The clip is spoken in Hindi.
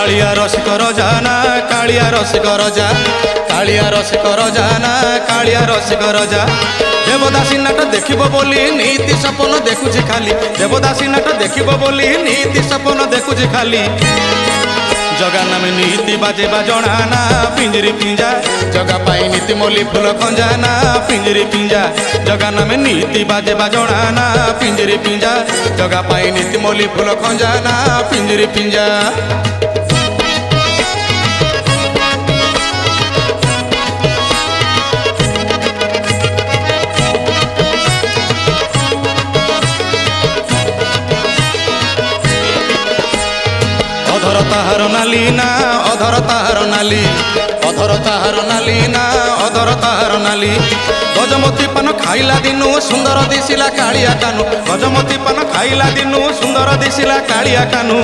कालिया रसिक रजा ना कालिया रसिक रजा कालिया रसिक रजा ना कालिया रसिक रजा देवदासी नाट देखिबो बोली नीति सपन देखुछि खाली देवदासी नाट देखिबो बोली नीति सपन देखुछि खाली जगा नाम नीति बाजे बाजणाना पिंजरी पिंजा जगा पाई नीति मोली फूल खंजाना पिंजरी पिंजा जगा नाम नीति बाजे बाजणाना पिंजरी पिंजा जगा पाई नीति मोली फूल खंजाना पिंजरी पिंजा अधर ताहार नाली ना अधर ताहार नाली अधर ताहार नाली ना अधर ताहार नाली गजमती पान खाइला दिनु सुंदर दिसिला कालिया कानु गजमती पान खाइला दिनु सुंदर दिसिला कालिया कानु।